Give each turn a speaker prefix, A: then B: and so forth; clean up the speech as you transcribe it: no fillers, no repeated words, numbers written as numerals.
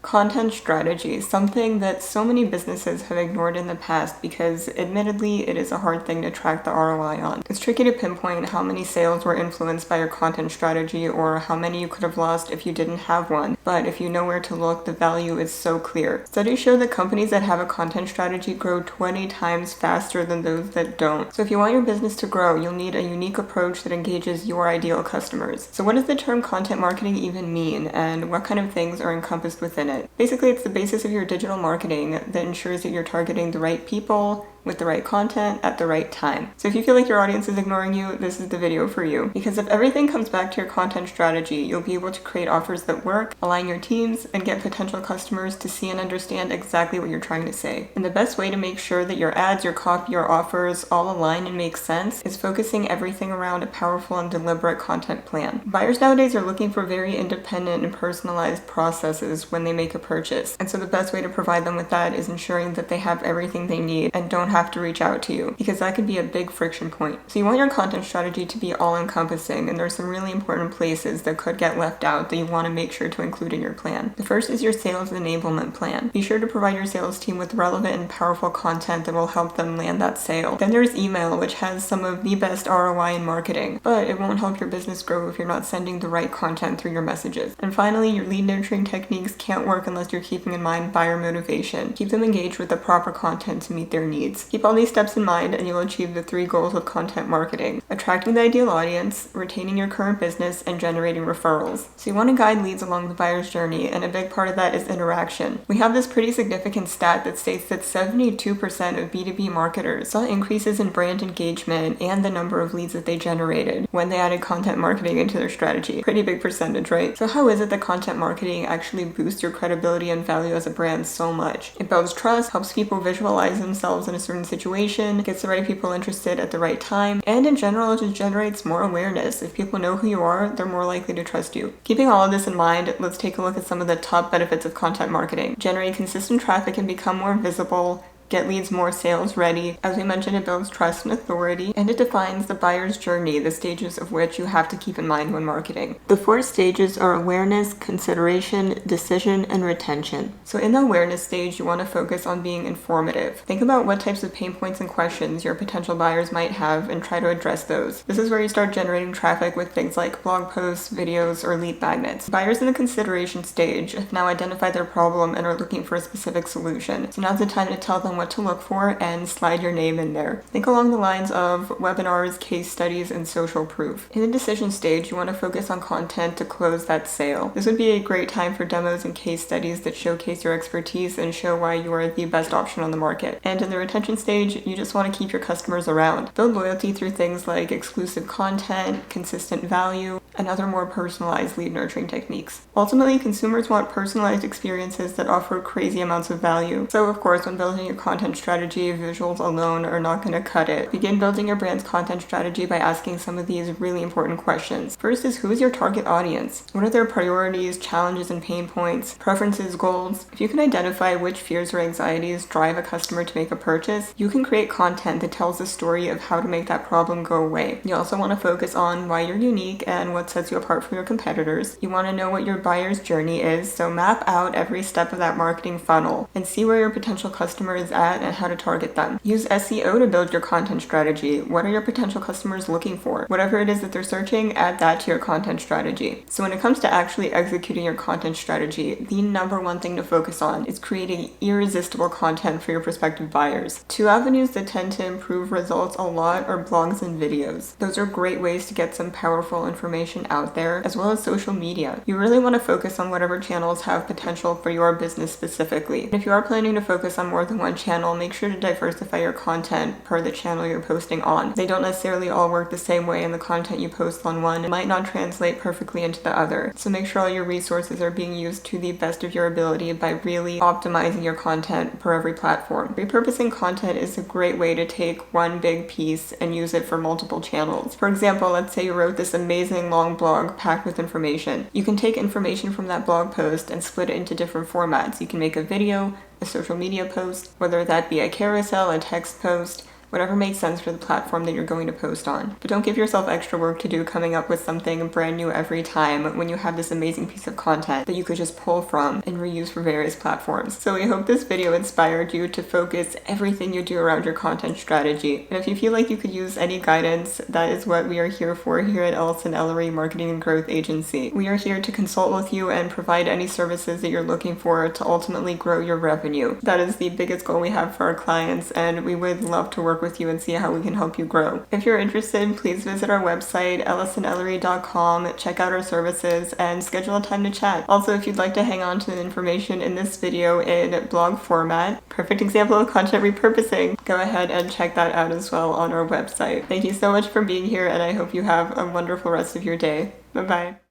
A: Content strategy, something that so many businesses have ignored in the past because admittedly it is a hard thing to track the ROI on. It's tricky to pinpoint how many sales were influenced by your content strategy or how many you could have lost if you didn't have one, but if you know where to look, the value is so clear. Studies show that companies that have a content strategy grow 20 times faster than those that don't. So if you want your business to grow, you'll need a unique approach that engages your ideal customers. So what does the term content marketing even mean, and what kind of things are encompassed within it? Basically, it's the basis of your digital marketing that ensures that you're targeting the right people with the right content at the right time. So if you feel like your audience is ignoring you, this is the video for you. Because if everything comes back to your content strategy, you'll be able to create offers that work, align your teams, and get potential customers to see and understand exactly what you're trying to say. And the best way to make sure that your ads, your copy, your offers all align and make sense is focusing everything around a powerful and deliberate content plan. Buyers nowadays are looking for very independent and personalized processes when they make a purchase. And so the best way to provide them with that is ensuring that they have everything they need and don't have to reach out to you, because that could be a big friction point. So you want your content strategy to be all-encompassing, and there's some really important places that could get left out that you want to make sure to include in your plan. The first is your sales enablement plan. Be sure to provide your sales team with relevant and powerful content that will help them land that sale. Then there's email, which has some of the best ROI in marketing, but it won't help your business grow if you're not sending the right content through your messages. And finally, your lead nurturing techniques can't work unless you're keeping in mind buyer motivation. Keep them engaged with the proper content to meet their needs. Keep all these steps in mind and you'll achieve the 3 goals of content marketing: attracting the ideal audience, retaining your current business, and generating referrals. So you want to guide leads along the buyer's journey, and a big part of that is interaction. We have this pretty significant stat that states that 72% of B2B marketers saw increases in brand engagement and the number of leads that they generated when they added content marketing into their strategy. Pretty big percentage, right? So how is it that content marketing actually boosts your credibility and value as a brand so much? It builds trust, helps people visualize themselves in a certain situation, gets the right people interested at the right time, and in general it just generates more awareness. If people know who you are, they're more likely to trust you. Keeping all of this in mind, let's take a look at some of the top benefits of content marketing. Generate consistent traffic and become more visible. Get leads more sales ready. As we mentioned, it builds trust and authority, and it defines the buyer's journey, the stages of which you have to keep in mind when marketing. The 4 stages are awareness, consideration, decision, and retention. So in the awareness stage, you want to focus on being informative. Think about what types of pain points and questions your potential buyers might have and try to address those. This is where you start generating traffic with things like blog posts, videos, or lead magnets. Buyers in the consideration stage have now identified their problem and are looking for a specific solution. So now's the time to tell them what to look for and slide your name in there. Think along the lines of webinars, case studies, and social proof. In the decision stage, you want to focus on content to close that sale. This would be a great time for demos and case studies that showcase your expertise and show why you are the best option on the market. And in the retention stage, you just want to keep your customers around. Build loyalty through things like exclusive content, consistent value, and other more personalized lead nurturing techniques. Ultimately, consumers want personalized experiences that offer crazy amounts of value. So of course, when building your content strategy, visuals alone are not going to cut it. Begin building your brand's content strategy by asking some of these really important questions. First is, who is your target audience? What are their priorities, challenges, and pain points, preferences, goals? If you can identify which fears or anxieties drive a customer to make a purchase, you can create content that tells the story of how to make that problem go away. You also want to focus on why you're unique and what sets you apart from your competitors. You want to know what your buyer's journey is, so map out every step of that marketing funnel and see where your potential customer is at and how to target them. Use SEO to build your content strategy. What are your potential customers looking for? Whatever it is that they're searching, add that to your content strategy. So when it comes to actually executing your content strategy, the number one thing to focus on is creating irresistible content for your prospective buyers. 2 avenues that tend to improve results a lot are blogs and videos. Those are great ways to get some powerful information out there, as well as social media. You really want to focus on whatever channels have potential for your business specifically. And if you are planning to focus on more than one channel, make sure to diversify your content per the channel you're posting on. They don't necessarily all work the same way, and the content you post on one might not translate perfectly into the other. So make sure all your resources are being used to the best of your ability by really optimizing your content per every platform. Repurposing content is a great way to take one big piece and use it for multiple channels. For example, let's say you wrote this amazing long blog packed with information. You can take information from that blog post and split it into different formats. You can make a video, a social media post, whether that be a carousel, a text post, whatever makes sense for the platform that you're going to post on. But don't give yourself extra work to do coming up with something brand new every time when you have this amazing piece of content that you could just pull from and reuse for various platforms. So I hope this video inspired you to focus everything you do around your content strategy. And if you feel like you could use any guidance, that is what we are here for here at Ellison Ellery Marketing and Growth Agency. We are here to consult with you and provide any services that you're looking for to ultimately grow your revenue. That is the biggest goal we have for our clients, and we would love to work with you and see how we can help you grow. If you're interested, please visit our website, ellisonellery.com, check out our services, and schedule a time to chat. Also, if you'd like to hang on to the information in this video in blog format, perfect example of content repurposing, go ahead and check that out as well on our website. Thank you so much for being here, and I hope you have a wonderful rest of your day. Bye-bye.